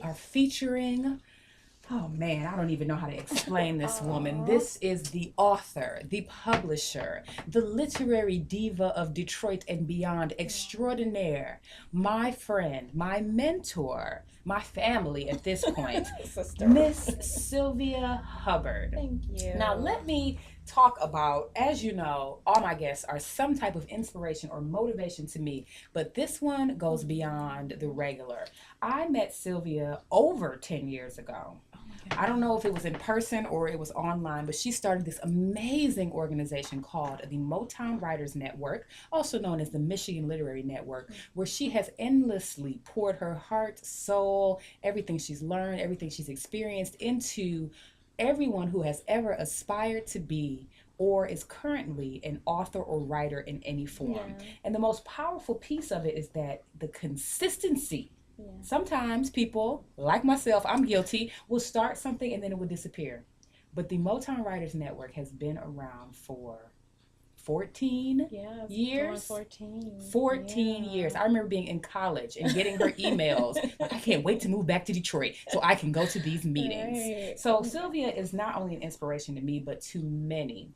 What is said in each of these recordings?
Are featuring, oh man, I don't even know how to explain this woman. This is the author, the publisher, the literary diva of Detroit and beyond extraordinaire, my friend, my mentor, my family at this point, Sister. Miss Sylvia Hubbard. Thank you. Now, let me talk about, as you know, all my guests are some type of inspiration or motivation to me, but this one goes beyond the regular. I met Sylvia over 10 years ago. I don't know if it was in person or it was online, but she started this amazing organization called the Motown Writers Network, also known as the Michigan Literary Network, where she has endlessly poured her heart, soul, everything she's learned, everything she's experienced into everyone who has ever aspired to be or is currently an author or writer in any form. Yeah. And the most powerful piece of it is that the consistency. Yeah. Sometimes people, like myself, I'm guilty, will start something and then it will disappear. But the Motown Writers Network has been around for 14 Yeah, years. 14. 14 Yeah. years. I remember being in college and getting her emails. Like, I can't wait to move back to Detroit so I can go to these meetings. Right. So Sylvia is not only an inspiration to me, but to many.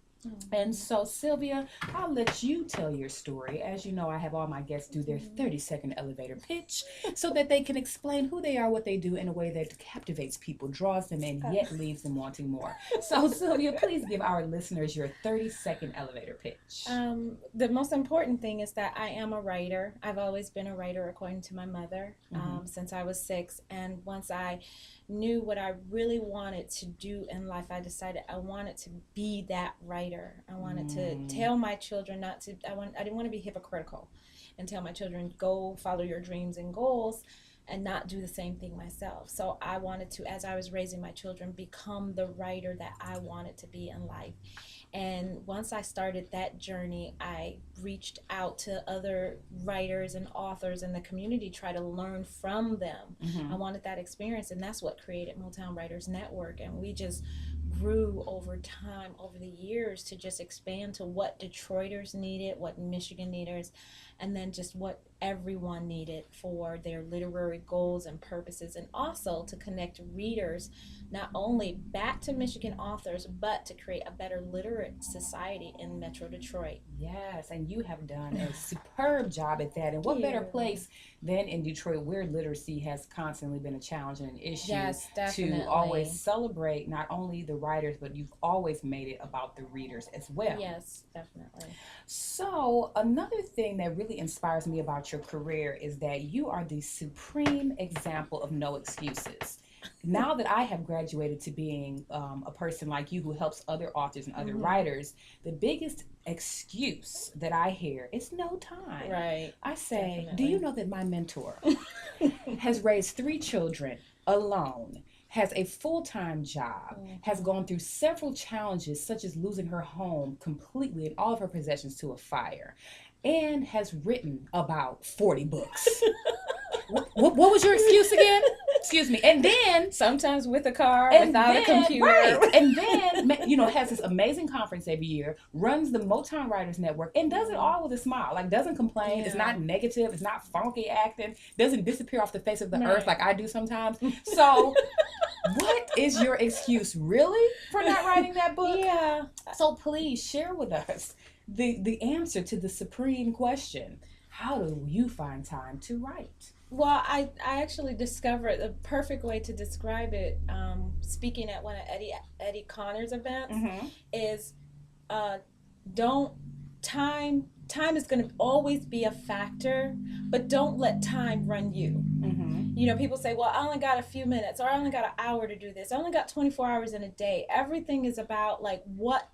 And so, Sylvia, I'll let you tell your story. As you know, I have all my guests do their 30-second elevator pitch so that they can explain who they are, what they do in a way that captivates people, draws them in, yet leaves them wanting more. So, Sylvia, please give our listeners your 30-second elevator pitch. The most important thing is that I am a writer. I've always been a writer, according to my mother, since I was 6. And once I knew what I really wanted to do in life, I decided I wanted to be that writer. I wanted to tell my children I didn't want to be hypocritical and tell my children, go follow your dreams and goals and not do the same thing myself. So I wanted to, as I was raising my children, become the writer that I wanted to be in life. And once I started that journey, I reached out to other writers and authors in the community, try to learn from them. I wanted that experience, and that's what created Motown Writers Network. And we just grew over time, over the years, to just expand to what Detroiters needed, what Michigan needers, and then just what everyone needed for their literary goals and purposes, and also to connect readers not only back to Michigan authors, but to create a better literate society in Metro Detroit. Yes, and you have done a superb job at that. And what better place than in Detroit, where literacy has constantly been a challenge and an issue, to always celebrate not only the writers, but you've always made it about the readers as well. Yes, definitely. So another thing that really inspires me about your career is that you are the supreme example of no excuses. Now that I have graduated to being a person like you who helps other authors and other writers, the biggest excuse that I hear is no time. Right. I say, do you know that my mentor has raised 3 children alone, has a full-time job, has gone through several challenges such as losing her home completely and all of her possessions to a fire, and has written about 40 books. What was your excuse again? Excuse me. And then sometimes with a car, and without then, a computer. Right. And then, has this amazing conference every year, runs the Motown Writers Network, and does it all with a smile. Like, doesn't complain. It's not negative. It's not funky acting. Doesn't disappear off the face of the earth like I do sometimes. So what is your excuse, really, for not writing that book? Yeah. So please share with us the answer to the supreme question. How do you find time to write? Well, I actually discovered the perfect way to describe it, speaking at one of Eddie Connor's events, is don't time is going to always be a factor, but don't let time run you. You know, people say, well, I only got a few minutes, or I only got an hour to do this. I only got 24 hours in a day. Everything is about like what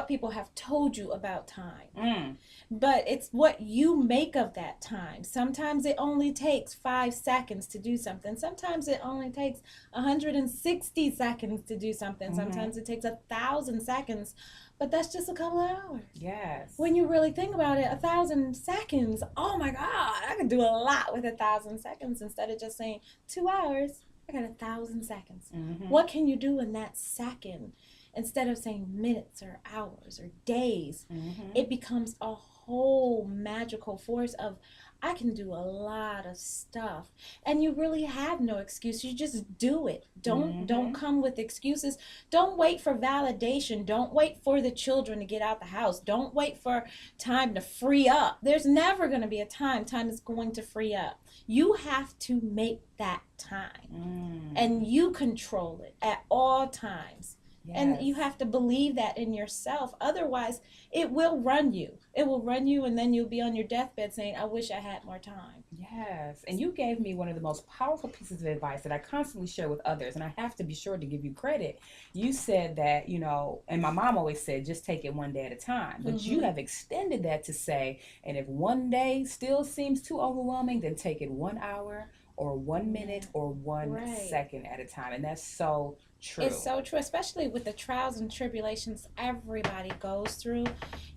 people have told you about time. But it's what you make of that time. Sometimes it only takes 5 seconds to do something. Sometimes it only takes 160 seconds to do something. Sometimes it takes 1,000 seconds. But that's just a couple of hours. Yes. When you really think about it, 1,000 seconds, oh my God, I can do a lot with 1,000 seconds instead of just saying 2 hours. I got 1,000 seconds. What can you do in that second? Instead of saying minutes or hours or days, it becomes a whole magical force of I can do a lot of stuff. And you really have no excuse. You just do it. Don't come with excuses. Don't wait for validation. Don't wait for the children to get out the house. Don't wait for time to free up. There's never going to be a time. Time is going to free up. You have to make that time. And you control it at all times. Yes. And you have to believe that in yourself. Otherwise, it will run you. It will run you, and then you'll be on your deathbed saying, I wish I had more time. Yes. And you gave me one of the most powerful pieces of advice that I constantly share with others, and I have to be sure to give you credit. You said that, and my mom always said, just take it one day at a time. But you have extended that to say, and if one day still seems too overwhelming, then take it 1 hour or 1 minute or 1 second at a time. And that's so true. It's so true, especially with the trials and tribulations everybody goes through.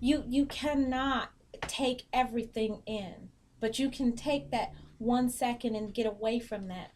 You cannot take everything in, but you can take that 1 second and get away from that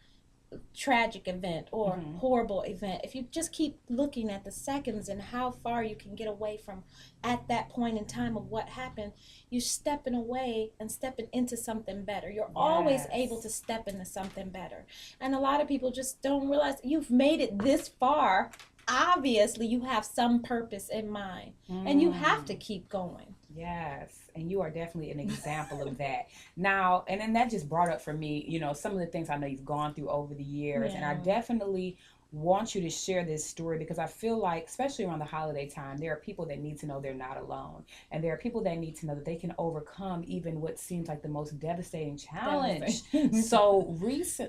tragic event or horrible event. If you just keep looking at the seconds and how far you can get away from at that point in time of what happened, you're stepping away and stepping into something better. You're always able to step into something better. And a lot of people just don't realize you've made it this far. Obviously, you have some purpose in mind, and you have to keep going. Yes, and you are definitely an example of that. Now, and then that just brought up for me, some of the things I know you've gone through over the years, and I definitely want you to share this story because I feel like, especially around the holiday time, there are people that need to know they're not alone, and there are people that need to know that they can overcome even what seems like the most devastating challenge. So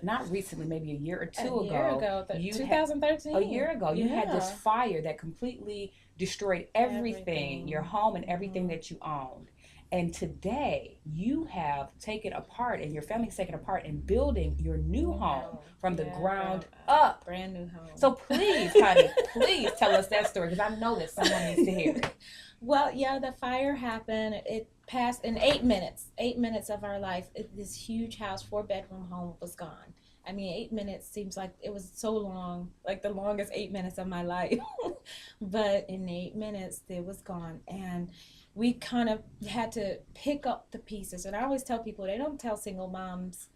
not recently, maybe a year or two ago, 2013. A year ago, you had this fire that completely destroyed everything, your home and everything that you owned. And today you have taken apart, and your family's taken apart and building your new home from the ground up. Brand new home. So please, honey, please tell us that story, because I know that someone needs to hear it. Well, the fire happened. It passed in 8 minutes. 8 minutes of our life. This huge house, 4-bedroom home was gone. I mean, 8 minutes seems like it was so long, like the longest 8 minutes of my life. But in 8 minutes, it was gone. And we kind of had to pick up the pieces. And I always tell people, they don't tell single moms,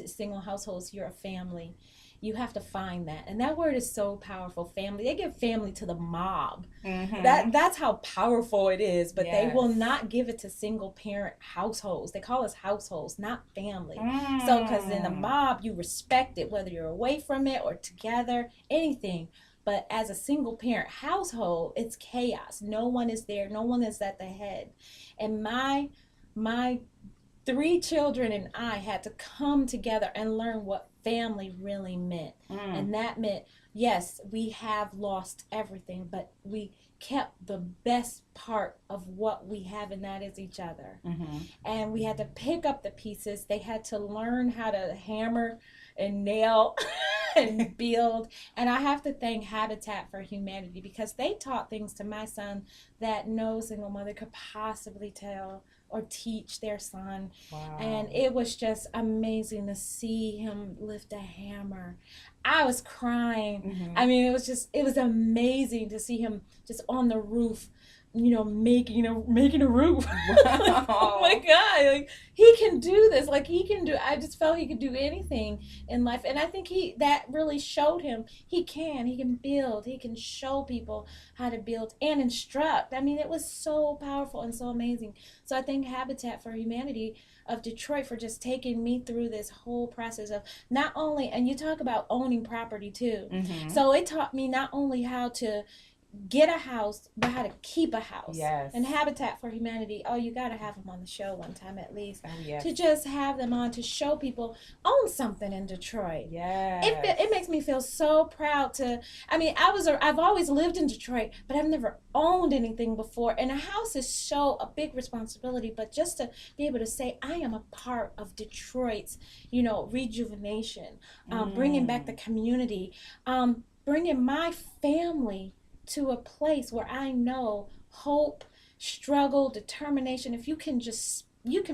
single households, you're a family. You have to find that. And that word is so powerful, family. They give family to the mob. That's how powerful it is. But they will not give it to single parent households. They call us households, not family. So because in the mob, you respect it, whether you're away from it or together, anything. But as a single parent household, it's chaos. No one is there. No one is at the head. And my 3 children and I had to come together and learn what family really meant. And that meant, yes, we have lost everything, but we kept the best part of what we have, and that is each other. And we had to pick up the pieces. They had to learn how to hammer and nail and build. And I have to thank Habitat for Humanity, because they taught things to my son that no single mother could possibly tell or teach their son. And it was just amazing to see him lift a hammer. I was crying. I mean, it was amazing to see him just on the roof, making a roof. Oh my God, like he can do this. Like I just felt he could do anything in life. And I think that really showed him he can build, he can show people how to build and instruct. I mean, it was so powerful and so amazing. So I thank Habitat for Humanity of Detroit for just taking me through this whole process of not only, and you talk about owning property too. So it taught me not only how to get a house, but how to keep a house. And Habitat for Humanity, you got to have them on the show one time at least. To just have them on to show people own something in Detroit. It makes me feel so proud to, I mean, I've always lived in Detroit, but I've never owned anything before. And a house is so a big responsibility, but just to be able to say, I am a part of Detroit's, rejuvenation, bringing back the community, bringing my family to a place where I know hope, struggle, determination. If you can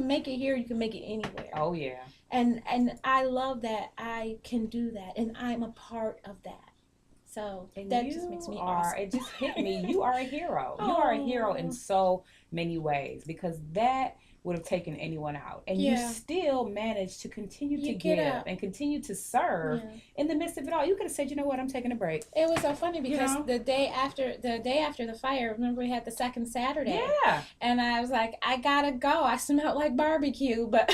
make it here, you can make it anywhere. Oh yeah. And I love that I can do that, and I'm a part of that. So And that just makes me awesome. it just hit me. You are a hero. You are a hero in so many ways because that would have taken anyone out. And you still managed to continue to give and continue to serve in the midst of it all. You could have said, you know what, I'm taking a break. It was so funny because the day after the fire, remember we had the second Saturday. Yeah. And I was like, I gotta go. I smelled like barbecue, but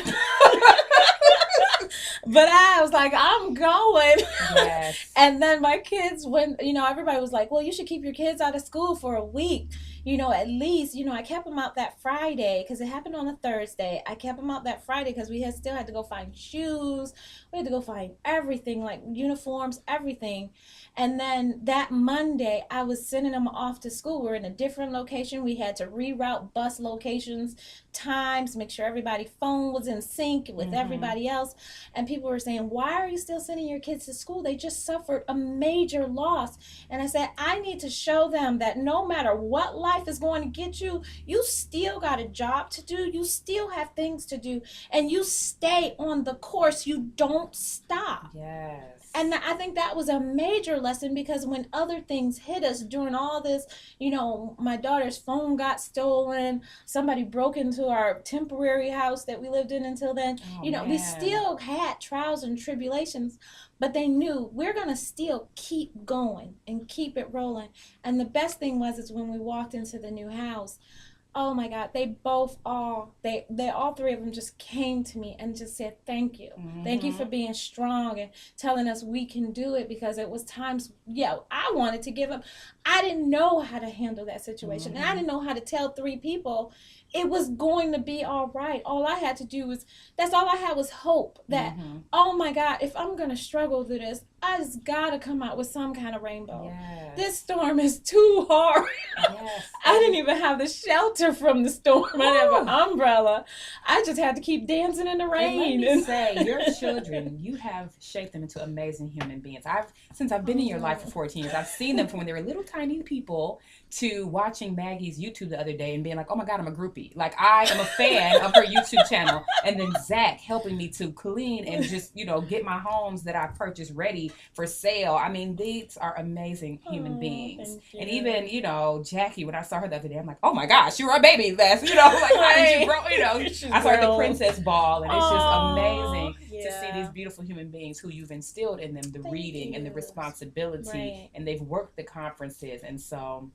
but I was like, I'm going. Yes. And then my kids, when, everybody was like, well, you should keep your kids out of school for a week. At least, I kept them out that Friday because it happened on a Thursday. I kept them out that Friday because we still had to go find shoes. We had to go find everything, like uniforms, everything. And then that Monday, I was sending them off to school. We're in a different location. We had to reroute bus locations, times, make sure everybody's phone was in sync with everybody else. And people were saying, why are you still sending your kids to school? They just suffered a major loss. And I said, I need to show them that no matter what life is going to get you, you still got a job to do. You still have things to do. And you stay on the course. You don't stop. Yes. And I think that was a major lesson because when other things hit us during all this, my daughter's phone got stolen. Somebody broke into our temporary house that we lived in until then. We still had trials and tribulations, but they knew we're going to still keep going and keep it rolling. And the best thing is when we walked into the new house, oh my God, they all three of them just came to me and just said, thank you. Thank you for being strong and telling us we can do it, because it was times, I wanted to give up. I didn't know how to handle that situation. And I didn't know how to tell three people it was going to be all right. All I had to do that's all I had was hope that, oh my God, if I'm going to struggle through this, I just got to come out with some kind of rainbow. Yes. This storm is too hard. Yes. I didn't even have the shelter from the storm. I didn't have an umbrella. I just had to keep dancing in the rain. And let me say, your children, you have shaped them into amazing human beings. Since I've been in your life for 14 years, I've seen them from when they were little tiny people to watching Maggie's YouTube the other day and being like, oh my God, I'm a groupie. Like, I am a fan of her YouTube channel. And then Zach helping me to clean and just, get my homes that I purchased ready for sale. I mean, these are amazing human beings. And even, Jackie, when I saw her the other day, I'm like, oh my gosh, you were a baby last, like, how did you grow, I saw her at the Princess Ball, and it's just amazing to see these beautiful human beings who you've instilled in them, the reading and the responsibility, and they've worked the conferences, and so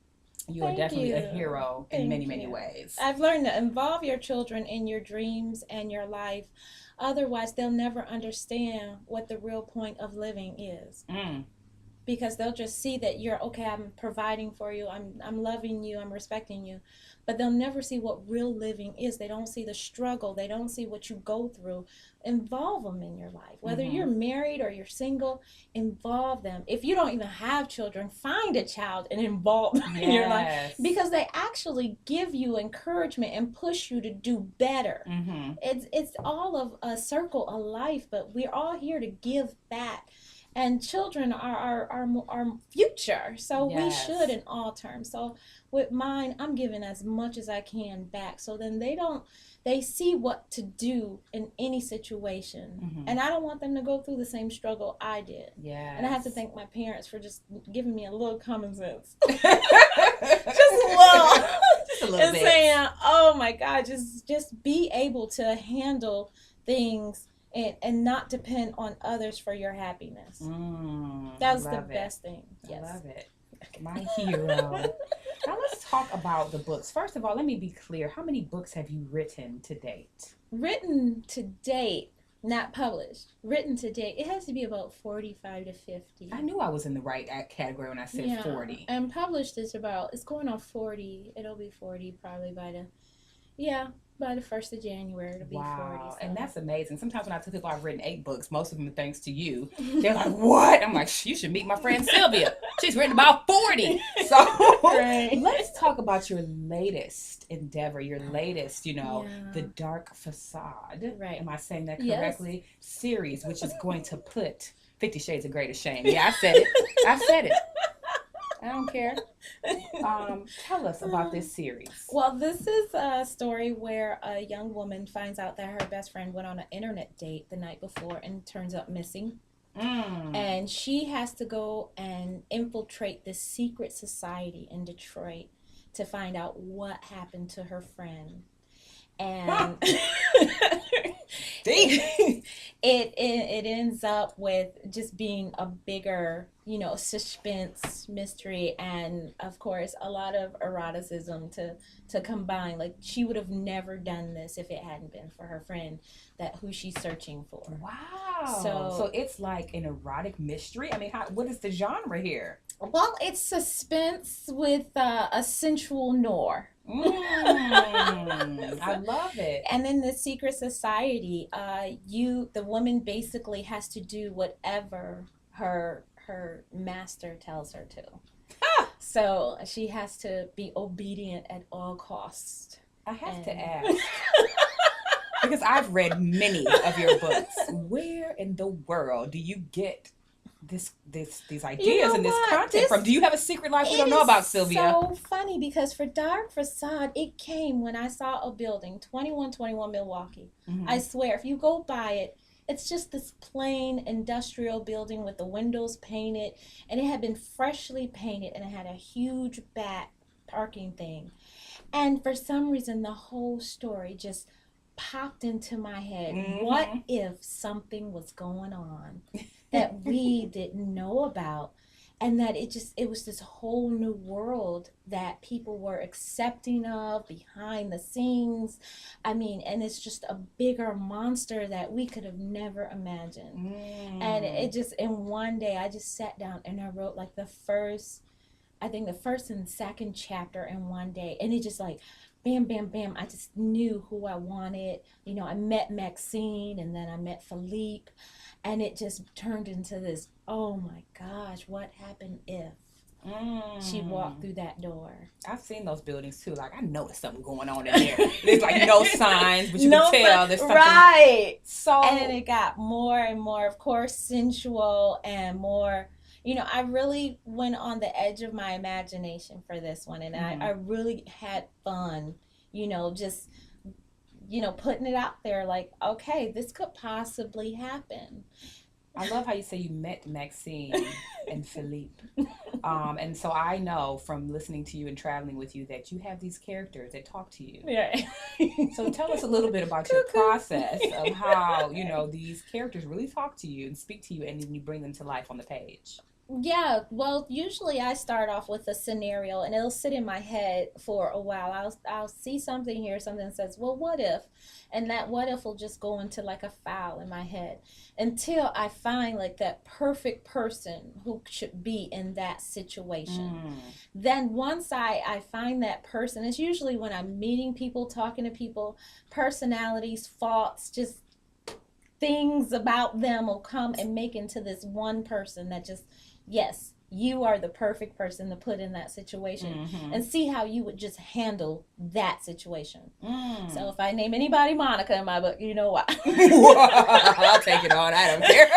you are definitely a hero in many, many ways. I've learned to involve your children in your dreams and your life. Otherwise, they'll never understand what the real point of living is. Because they'll just see that you're okay, I'm providing for you, I'm loving you, I'm respecting you. But they'll never see what real living is. They don't see the struggle. They don't see what you go through. Involve them in your life. Whether you're married or you're single, involve them. If you don't even have children, find a child and involve them in your life. Because they actually give you encouragement and push you to do better. It's all of a circle of life, but we're all here to give back. And children are our future, so we should in all terms. So with mine, I'm giving as much as I can back, so then they see what to do in any situation. And I don't want them to go through the same struggle I did. And I have to thank my parents for just giving me a little common sense. just a little and bit. Saying, oh my God, just be able to handle things and not depend on others for your happiness. That was the best thing. I love it. My hero. Now let's talk about the books. First of all, let me be clear. How many books have you written to date? Written to date, not published. Written to date, it has to be about 45 to 50. I knew I was in the right category when I said 40. And published is it's going on 40. It'll be 40 probably by the 1st of January, it'll be 40. So. And that's amazing. Sometimes when I tell people I've written 8 books, most of them thanks to you. They're like, what? I'm like, you should meet my friend Sylvia. She's written about 40. So let's talk about your latest endeavor, your latest, The Dark Facade. Right. Am I saying that correctly? Yes. Series, which is going to put 50 Shades of Grey to shame. Yeah, I said it. I don't care. Tell us about this series. Well, this is a story where a young woman finds out that her best friend went on an internet date the night before and turns up missing. And she has to go and infiltrate this secret society in Detroit to find out what happened to her friend. And it ends up with just being a bigger, suspense mystery, and of course a lot of eroticism to combine. Like, she would have never done this if it hadn't been for her friend who she's searching for. Wow. So So it's like an erotic mystery. I mean, what is the genre here? well, it's suspense with a sensual noir. I love it. And in the secret society, the woman basically has to do whatever her master tells her to. So she has to be obedient at all costs. I have to ask, because I've read many of your books. Where in the world do you get these ideas and this content from? Do you have a secret life we don't know about, Sylvia? It's so funny because for Dark Facade, it came when I saw a building, 2121 Milwaukee. I swear, if you go by it, it's just this plain industrial building with the windows painted, and it had been freshly painted, and it had a huge back parking thing. And for some reason, the whole story just popped into my head. What if something was going on that we didn't know about, and that it was this whole new world that people were accepting of behind the scenes? I mean, and it's just a bigger monster that we could have never imagined. And in one day I just sat down and I wrote like the first and second chapter in one day, and it just like bam, bam, bam. I just knew who I wanted. I met Maxine, and then I met Philippe, and it just turned into this, oh my gosh, what happened if she walked through that door? I've seen those buildings too. Like, I know there's something going on in there. There's like no signs, but you can tell there's something. Right. So, and then it got more and more, of course, sensual and more. I really went on the edge of my imagination for this one, and I really had fun, just, putting it out there like, okay, this could possibly happen. I love how you say you met Maxine and Philippe. And so I know from listening to you and traveling with you that you have these characters that talk to you. Yeah. So tell us a little bit about your process of how, these characters really talk to you and speak to you, and then you bring them to life on the page. Yeah, well, usually I start off with a scenario, and it'll sit in my head for a while. I'll see something here, something that says, well, what if? And that what if will just go into like a file in my head until I find like that perfect person who should be in that situation. Then once I find that person, it's usually when I'm meeting people, talking to people, personalities, faults, just things about them will come and make into this one person that just, yes, you are the perfect person to put in that situation, and see how you would just handle that situation. So if I name anybody Monica in my book, you know why. I'll take it on. I don't care.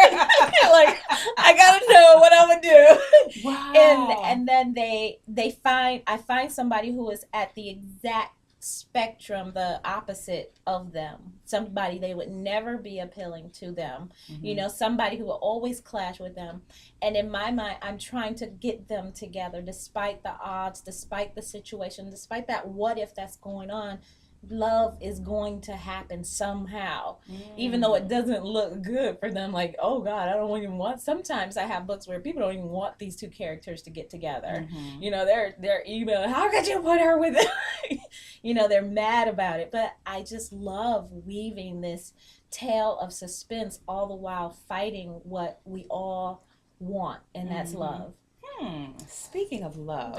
Like, I gotta know what I'm gonna do. Wow. And then I find somebody who is at the exact spectrum, the opposite of them, somebody they would never be appealing to them, somebody who will always clash with them, and in my mind I'm trying to get them together despite the odds, despite the situation, despite that what if that's going on. Love is going to happen somehow, even though it doesn't look good for them. Like, oh God, I don't even want. Sometimes I have books where people don't even want these two characters to get together. They're emailing, how could you put her with it? They're mad about it. But I just love weaving this tale of suspense, all the while fighting what we all want, and that's love. Speaking of love,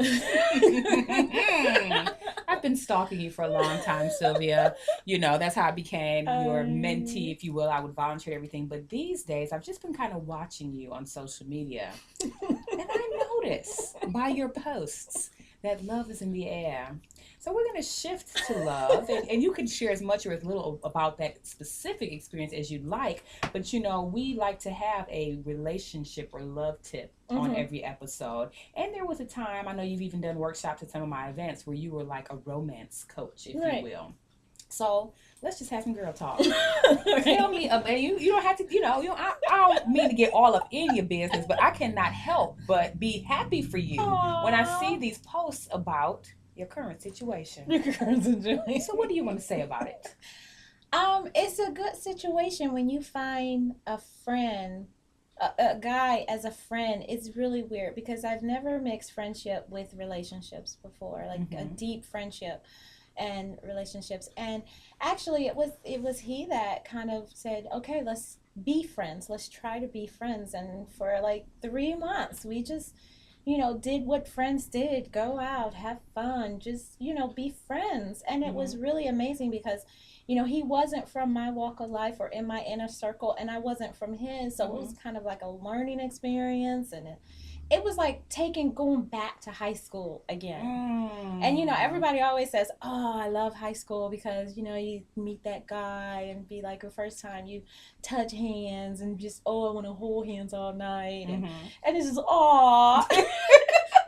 I've been stalking you for a long time, Sylvia. That's how I became your mentee, if you will. I would volunteer everything. But these days, I've just been kind of watching you on social media. And I notice by your posts that love is in the air. So we're going to shift to love, and you can share as much or as little about that specific experience as you'd like, but we like to have a relationship or love tip on every episode. And there was a time, I know you've even done workshops at some of my events, where you were like a romance coach, if you will. So let's just have some girl talk. Tell me, you don't have to, I don't mean to get all up in your business, but I cannot help but be happy for you when I see these posts about your current situation. So what do you want to say about it? It's a good situation when you find a friend, a guy as a friend. It's really weird because I've never mixed friendship with relationships before, like a deep friendship and relationships. And actually it was he that kind of said, okay, let's be friends, let's try to be friends. And for like 3 months we just did what friends did, go out, have fun, just be friends. And it was really amazing because he wasn't from my walk of life or in my inner circle, and I wasn't from his, so it was kind of like a learning experience. And it was like going back to high school again. And everybody always says, oh, I love high school because you meet that guy and be like the first time you touch hands and just, I want to hold hands all night. And it's just, aw.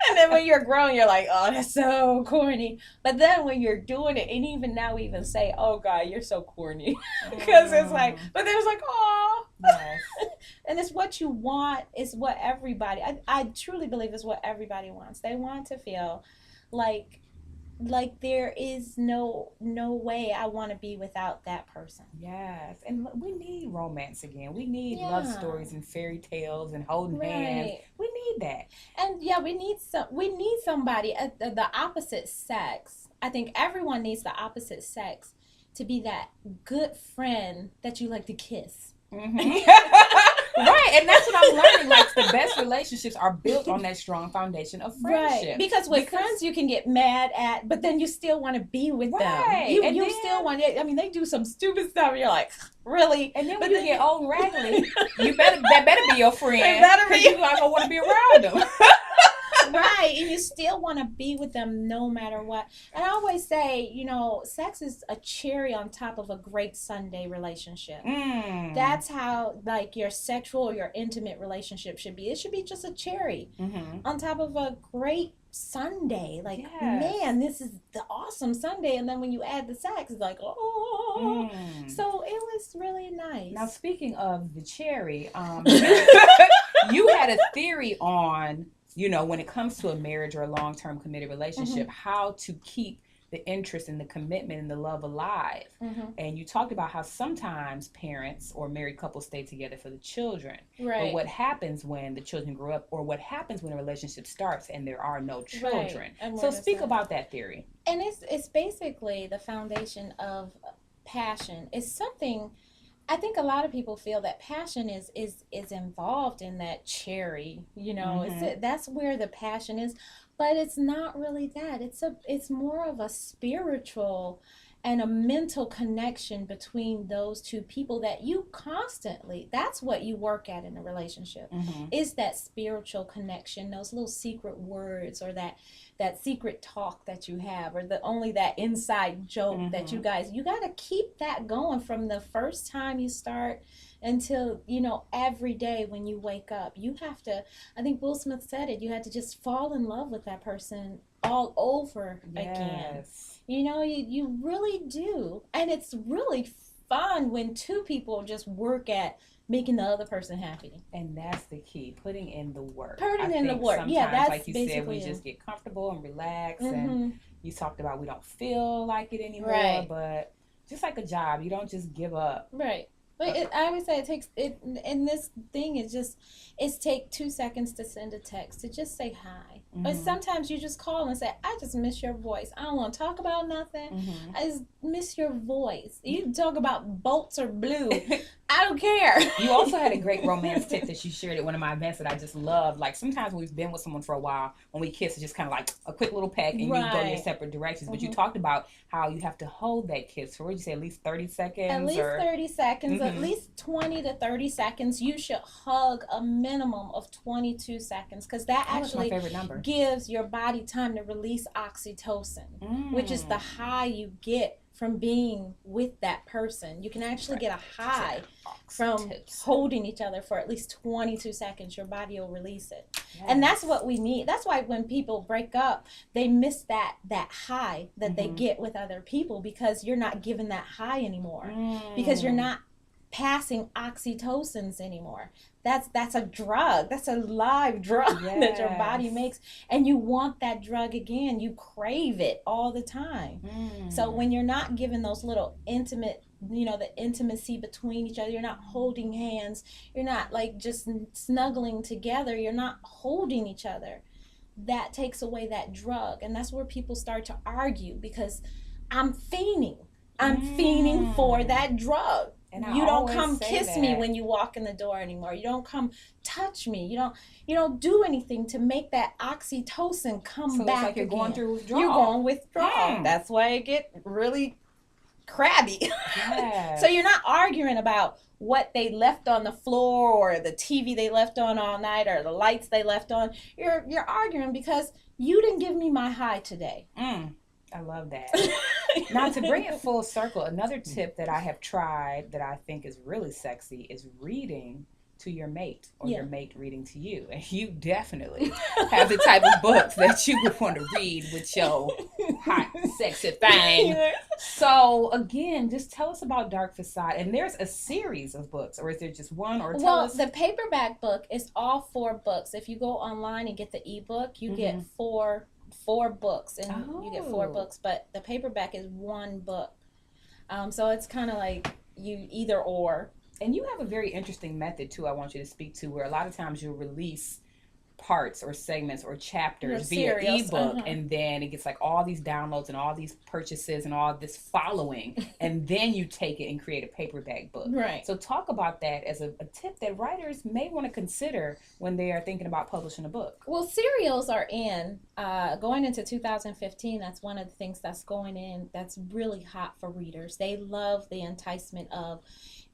And then when you're grown, you're like, oh, that's so corny. But then when you're doing it, and even now we even say, oh, God, you're so corny. Because it's like, but then it's like, oh. Yes. And it's what you want. It's what everybody, I truly believe is what everybody wants. They want to feel like there is no way I want to be without that person. Yes. And we need romance again. We need love stories and fairy tales and holding hands. We need that. And we need somebody the opposite sex. I think everyone needs the opposite sex to be that good friend that you like to kiss. Right, and that's what I'm learning. Like, the best relationships are built on that strong foundation of friendship. Right, because with friends you can get mad at, but then you still want to be with them. You still want it. I mean, they do some stupid stuff, and you're like, really? And then when you get old and raggedy, that better be your friend. Because you're not gonna want to be around them. Right, and you still want to be with them no matter what. And I always say, sex is a cherry on top of a great Sunday relationship. That's how, like, your sexual or your intimate relationship should be. It should be just a cherry on top of a great Sunday. Like, man, this is the awesome Sunday. And then when you add the sex, it's like, oh. So it was really nice. Now, speaking of the cherry, you had a theory on, when it comes to a marriage or a long-term committed relationship, how to keep the interest and the commitment and the love alive. And you talked about how sometimes parents or married couples stay together for the children. Right. But what happens when the children grow up, or what happens when a relationship starts and there are no children? Right. So speak about that theory. And it's basically the foundation of passion. It's something, I think a lot of people feel that passion is involved in that cherry, that's where the passion is, but it's not really that. It's more of a spiritual and a mental connection between those two people that you constantly, that's what you work at in a relationship, is that spiritual connection, those little secret words, or that secret talk that you have, or that inside joke that you got to keep that going from the first time you start until, every day when you wake up. You have to, I think Will Smith said it, you had to just fall in love with that person all over again. You really do. And it's really fun when two people just work at making the other person happy. And that's the key, putting in the work. Sometimes, that's like you said, we just get comfortable and relax. And you talked about we don't feel like it anymore, but just like a job, you don't just give up. Right. But I always say it takes, and this thing is just, take 2 seconds to send a text, to just say hi. But sometimes you just call and say, I just miss your voice. I don't want to talk about nothing. I just miss your voice. You can talk about bolts or blue. I don't care. You also had a great romance tip that you shared at one of my events that I just loved. Like, sometimes when we've been with someone for a while, when we kiss, it's just kind of like a quick little peck and you go your separate directions. But you talked about how you have to hold that kiss for, what did you say, at least 30 seconds? At least 30 seconds, at least 20 to 30 seconds. You should hug a minimum of 22 seconds, because that actually gives your body time to release oxytocin, which is the high you get from being with that person. You can actually get a high from Tips. holding each other for at least 22 seconds. Your body will release it. Yes. And that's what we need. That's why when people break up, they miss that high that they get with other people, because you're not given that high anymore. Because you're not passing oxytocins anymore. That's a drug. That's a live drug that your body makes, and you want that drug again. You crave it all the time. So when you're not given those little intimate, the intimacy between each other, you're not holding hands, you're not like just snuggling together, you're not holding each other, that takes away that drug. And that's where people start to argue, because I'm fiending for that drug. And you don't come kiss me when you walk in the door anymore. You don't come touch me. You don't do anything to make that oxytocin come back. It's like you're going through withdrawal. You're going withdrawal. That's why it get really crabby. Yes. So you're not arguing about what they left on the floor, or the TV they left on all night, or the lights they left on. You're arguing because you didn't give me my high today. I love that. Now, to bring it full circle, another tip that I have tried that I think is really sexy is reading to your mate, or your mate reading to you. And you definitely have the type of books that you would want to read with your hot, sexy thing. So, again, just tell us about Dark Facade. And there's a series of books, or is there just one? Or tell us. The paperback book is all 4 books. If you go online and get the ebook, you get four books, and you get 4 books, but the paperback is 1 book. So it's kind of like you either or. And you have a very interesting method too, I want you to speak to, where a lot of times you'll release parts or segments or chapters via ebook, and then it gets like all these downloads and all these purchases and all this following, and then you take it and create a paperback book. Right. So talk about that as a tip that writers may want to consider when they are thinking about publishing a book. Well, serials are going into 2015. That's one of the things that's going in that's really hot for readers. They love the enticement of,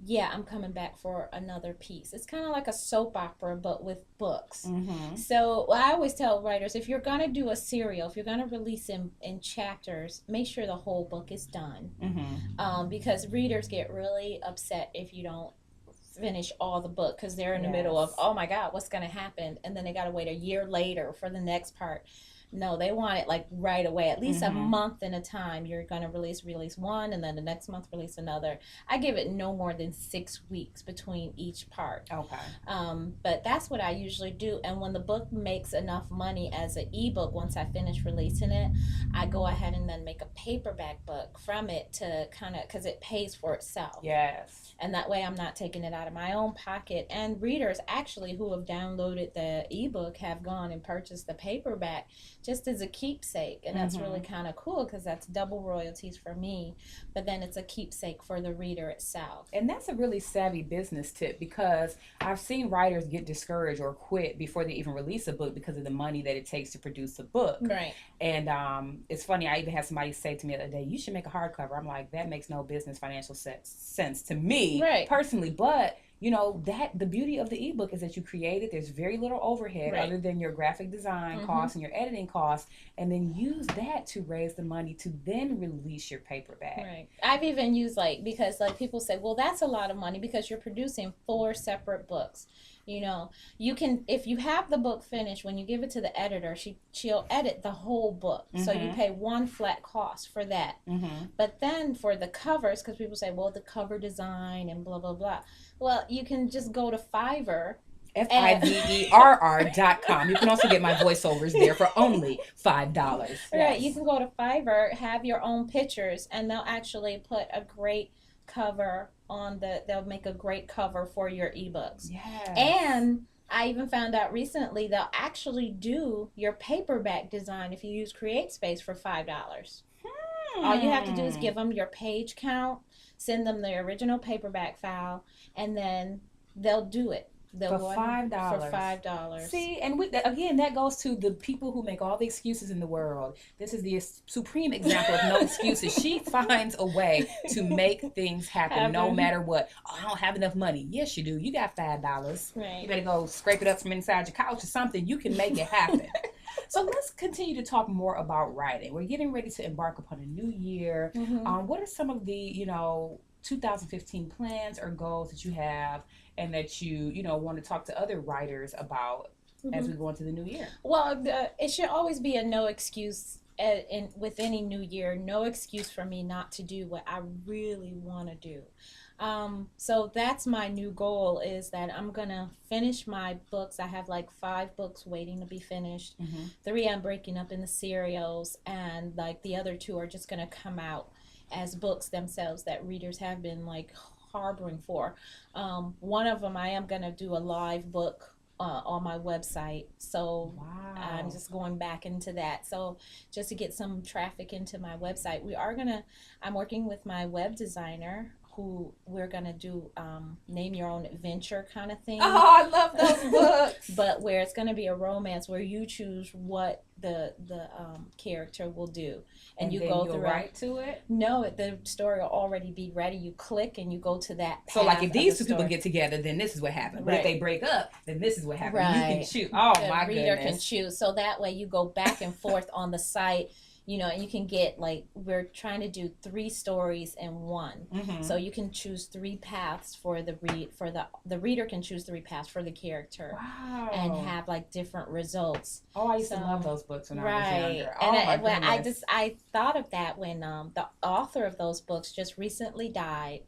I'm coming back for another piece. It's kind of like a soap opera, but with books. So I always tell writers, if you're going to do a serial, if you're going to release in chapters, make sure the whole book is done. Because readers get really upset if you don't finish all the book, because they're in the middle of, oh my God, what's going to happen? And then they got to wait a year later for the next part. No, they want it like right away, at least a month in a time. You're going to release one, and then the next month release another. I give it no more than 6 weeks between each part. Okay. But that's what I usually do. And when the book makes enough money as an ebook, once I finish releasing it, I go ahead and then make a paperback book from it, to kind of, because it pays for itself. Yes. And that way I'm not taking it out of my own pocket. And readers actually who have downloaded the ebook have gone and purchased the paperback just as a keepsake. And that's really kind of cool, because that's double royalties for me, but then it's a keepsake for the reader itself. And that's a really savvy business tip, because I've seen writers get discouraged or quit before they even release a book because of the money that it takes to produce a book. Right. And it's funny, I even had somebody say to me the other day, you should make a hardcover. I'm like, that makes no business financial sense to me personally. But that the beauty of the ebook is that you create it. There's very little overhead other than your graphic design costs and your editing costs, and then use that to raise the money to then release your paperback. Right. I've even used because people say, well, that's a lot of money because you're producing 4 separate books. You can, if you have the book finished, when you give it to the editor, she'll edit the whole book. So you pay one flat cost for that. But then for the covers, because people say, well, the cover design and blah, blah, blah. Well, you can just go to Fiverr. Fiverr.com. You can also get my voiceovers there for only $5. Yes. Right. You can go to Fiverr, have your own pictures, and they'll actually put a great cover they'll make a great cover for your ebooks. Yes. And I even found out recently they'll actually do your paperback design if you use CreateSpace for $5. All you have to do is give them your page count, send them the original paperback file, and then they'll do it. They'll for $5. For $5. See, and again, that goes to the people who make all the excuses in the world. This is the supreme example of no excuses. She finds a way to make things happen no matter what. Oh, I don't have enough money. Yes, you do. You got $5. Right. You better go scrape it up from inside your couch or something. You can make it happen. So let's continue to talk more about writing. We're getting ready to embark upon a new year. What are some of the, 2015 plans or goals that you have and that you want to talk to other writers about as we go into the new year? Well, it should always be a no excuse with any new year. No excuse for me not to do what I really want to do. So that's my new goal, is that I'm gonna finish my books. I have like 5 books waiting to be finished. 3 I'm breaking up into serials, and like the other 2 are just gonna come out as books themselves that readers have been like harboring for. One of them I am gonna do a live book on my website, so I'm just going back into that, so just to get some traffic into my website. I'm working with my web designer, who we're gonna do name your own adventure kind of thing. Oh, I love those books. But where it's gonna be a romance where you choose what the character will do, and you go through right to it. No, the story will already be ready. You click and you go to that path. So like if these 2 people get together, then this is what happens. But if they break up, then this is what happens. You can choose. Oh my goodness. The reader can choose. So that way you go back and forth on the site. And you can get, like, we're trying to do 3 stories in one. So you can choose 3 paths for the reader can choose 3 paths for the character. Wow. And have like different results. Oh, I used to love those books when I was younger. And I thought of that when the author of those books just recently died.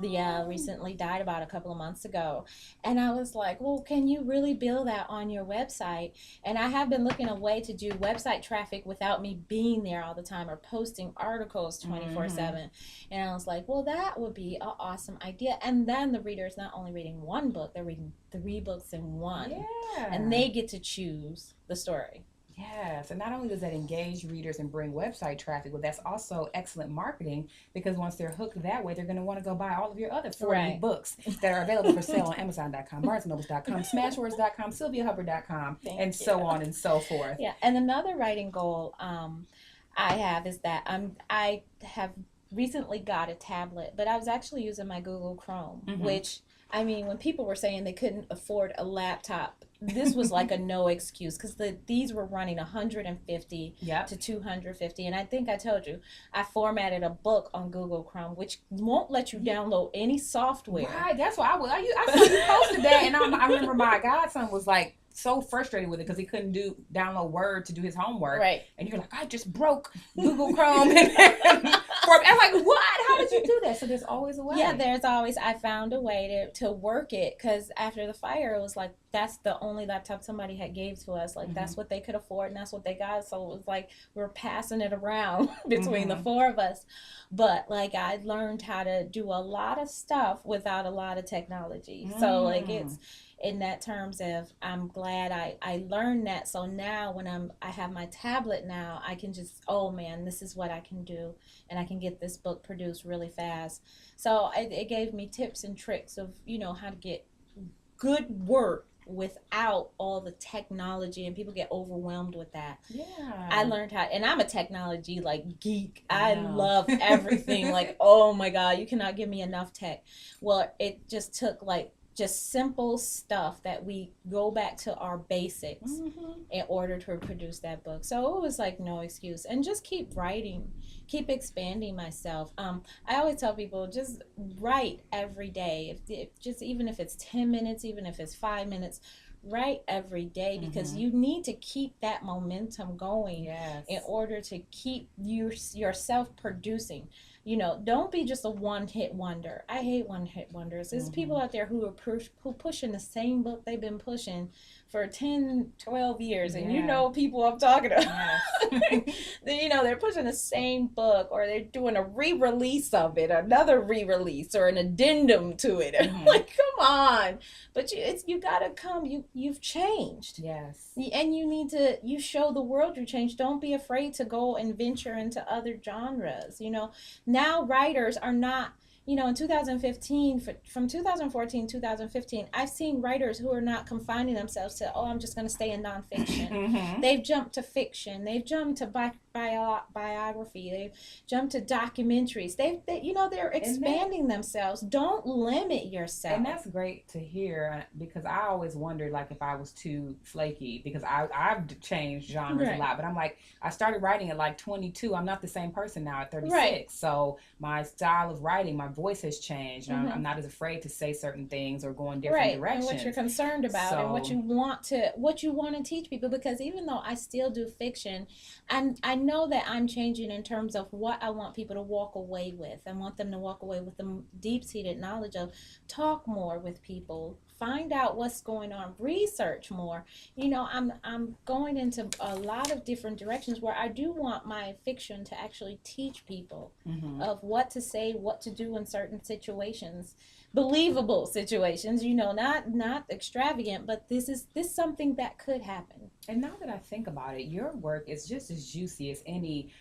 Recently died about a couple of months ago. And I was like, well, can you really build that on your website? And I have been looking a way to do website traffic without me being there all the time or posting articles 24/7. And I was like, well, that would be an awesome idea. And then the reader is not only reading 1 book, they're reading 3 books in one. Yeah. And they get to choose the story. Yes, and not only does that engage readers and bring website traffic, but that's also excellent marketing, because once they're hooked that way, they're going to want to go buy all of your other 40 books that are available for sale on Amazon.com, BarnesandNobles.com, Smashwords.com, SylviaHubbard.com, and so on and so forth. Yeah, and another writing goal I have is that I have recently got a tablet, but I was actually using my Google Chrome, which, I mean, when people were saying they couldn't afford a laptop, this was like a no excuse, because these were running 150 to 250, and I think I told you I formatted a book on Google Chrome, which won't let you download any software. Right, that's why I saw you posted that, and I remember my godson was like so frustrated with it because he couldn't download Word to do his homework. Right. And you're like, I just broke Google Chrome. I'm like, what? How did you do that? So there's always a way. Yeah, I found a way to work it, because after the fire, it was like, that's the only laptop somebody had gave to us. Like, that's what they could afford, and that's what they got. So it was like, we're passing it around between the 4 of us. But like, I learned how to do a lot of stuff without a lot of technology. So like, it's in that terms of, I'm glad I learned that. So now when I have my tablet now, I can just, oh man, this is what I can do, and I can get this book produced really fast. So it gave me tips and tricks of how to get good work without all the technology, and people get overwhelmed with that. Yeah, I learned how, and I'm a technology like geek. I love everything. Like, oh my god, you cannot give me enough tech. Well, it just took like just simple stuff that we go back to our basics in order to produce that book. So it was like no excuse, and just keep writing, keep expanding myself. I always tell people, just write every day. Even if it's 10 minutes, even if it's 5 minutes, write every day, because you need to keep that momentum going in order to keep yourself producing. Don't be just a one-hit wonder. I hate one-hit wonders. There's people out there who are pushing the same book they've been pushing for 10, 12 years. And people I'm talking about. They're pushing the same book, or they're doing a re-release of it, another re-release, or an addendum to it. I'm like, come on. But you gotta come. You've changed. Yes. And you show the world you changed. Don't be afraid to go and venture into other genres. Now writers are not, in 2015, from 2014, 2015, I've seen writers who are not confining themselves to, oh, I'm just going to stay in nonfiction. Mm-hmm. They've jumped to fiction. They've jumped to biography. They've jumped to documentaries. They're expanding themselves. Don't limit yourself. And that's great to hear, because I always wondered, like, if I was too flaky, because I've changed genres a lot. But I'm like, I started writing at like 22. I'm not the same person now at 36. Right. So my style of writing, my voice has changed. Mm-hmm. I'm not as afraid to say certain things or go in different directions. And what you're concerned about, and what you want to teach people. Because even though I still do fiction, and I know that I'm changing in terms of what I want people to walk away with. I want them to walk away with the deep-seated knowledge of talk more with people, find out what's going on, research more. I'm going into a lot of different directions where I do want my fiction to actually teach people mm-hmm. of what to say, what to do in certain situations, believable situations, not extravagant, but this is something that could happen. And now that I think about it, your work is just as juicy as any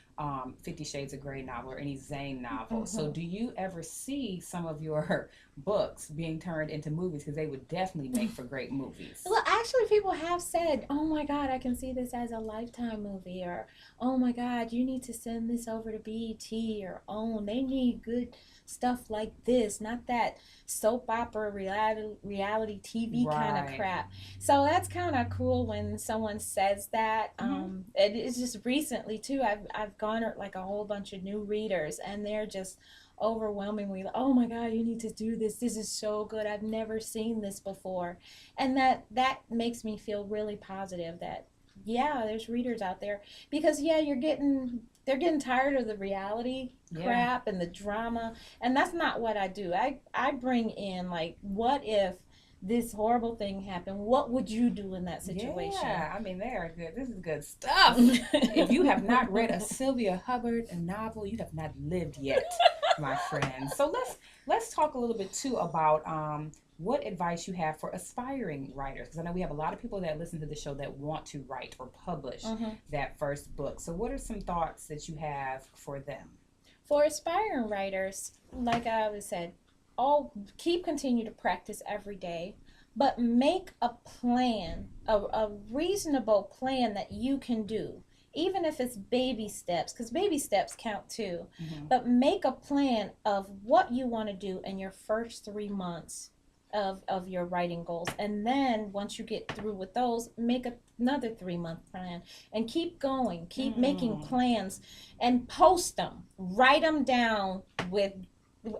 50 Shades of Grey novel or any Zane novel. Mm-hmm. So do you ever see some of your books being turned into movies? Because they would definitely make for great movies. Well, actually, people have said, oh my God, I can see this as a Lifetime movie, or oh my God, you need to send this over to BET or OWN. They need good stuff like this, not that soap opera reality TV kind of crap. So that's kind of cool when someone says that. Mm-hmm. It's just recently too, I've garnered like a whole bunch of new readers, and they're just overwhelmingly, oh my God, you need to do this. This is so good. I've never seen this before. And that makes me feel really positive that, yeah, there's readers out there. Because, yeah, they're getting tired of the reality crap and the drama. And that's not what I do. I bring in, like, what if this horrible thing happened? What would you do in that situation? Yeah, I mean, they are good. This is good stuff. If you have not read a Sylvia Hubbard novel, you have not lived yet, my friend. So let's talk a little bit too about what advice you have for aspiring writers, because I know we have a lot of people that listen to the show that want to write or publish mm-hmm. that first book. So what are some thoughts that you have for them? For aspiring writers, like I always said, continue to practice every day, but make a plan, a reasonable plan that you can do, even if it's baby steps, because baby steps count too. Mm-hmm. But make a plan of what you want to do in your first 3 months of your writing goals, and then once you get through with those, make another 3-month plan, and keep going, keep making plans, and post them, write them down with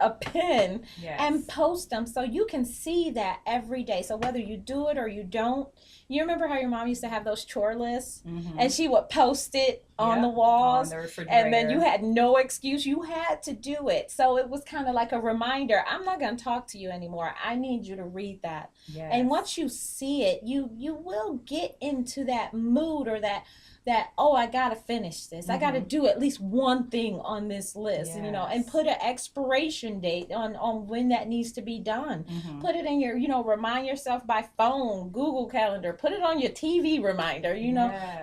a pen and post them so you can see that every day. So whether you do it or you don't, you remember how your mom used to have those chore lists mm-hmm. and she would post it on the walls, on the refrigerator, and then you had no excuse, you had to do it. So it was kind of like a reminder, I'm not going to talk to you anymore, I need you to read that. And once you see it, you will get into that mood, or that oh, I gotta finish this. Mm-hmm. I gotta do at least one thing on this list, and put an expiration date on when that needs to be done. Mm-hmm. Put it in your, remind yourself by phone, Google Calendar, put it on your TV reminder,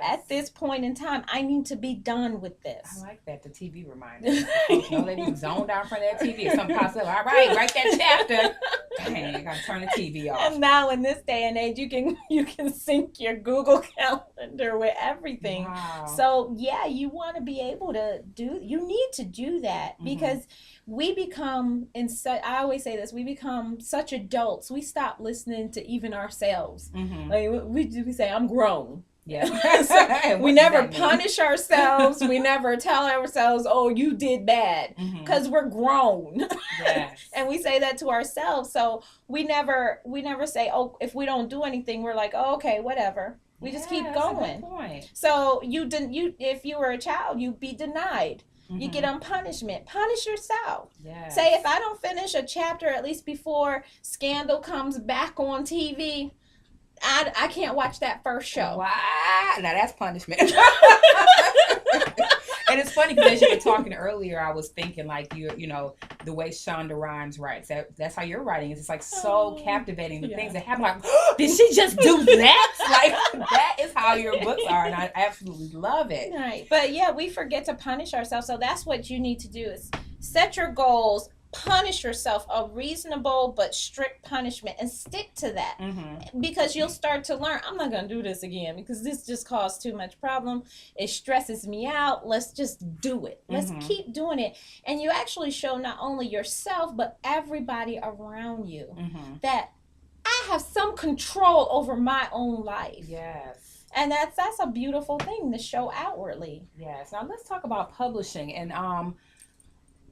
at this point in time, I need to be done with this. I like that, the TV reminder. Don't let me zone down in front of that TV. If something pops up, all right, write that chapter. Dang, I gotta turn the TV off. And now in this day and age, you can sync your Google Calendar with everything. Wow. So yeah, you want to be able to you need to do that, because mm-hmm. we become, I always say this, we become such adults, we stop listening to even ourselves. Mm-hmm. Like we say, I'm grown. Yeah. So we never punish ourselves. We never tell ourselves, oh, you did bad, because we're grown. Yes. And we say that to ourselves. So we never say, oh, if we don't do anything, we're like, oh, okay, whatever. We just keep going. That's a good point. So if you were a child, you'd be denied. Mm-hmm. You get on punishment. Punish yourself. Yes. Say, if I don't finish a chapter at least before Scandal comes back on TV, I can't watch that first show. Wow. Now that's punishment. And it's funny because as you were talking earlier, I was thinking like the way Shonda Rhimes writes. That's how you're writing. It's like so captivating. The things that happen, like, oh, did she just do that? Like, that is how your books are, and I absolutely love it. Right. But yeah, we forget to punish ourselves. So that's what you need to do, is set your goals, punish yourself a reasonable but strict punishment and stick to that, because you'll start to learn, I'm not going to do this again because this just caused too much problem. It stresses me out. Let's just do it. Let's keep doing it. And you actually show not only yourself but everybody around you that I have some control over my own life. Yes. And that's a beautiful thing to show outwardly. Yes. Now let's talk about publishing. And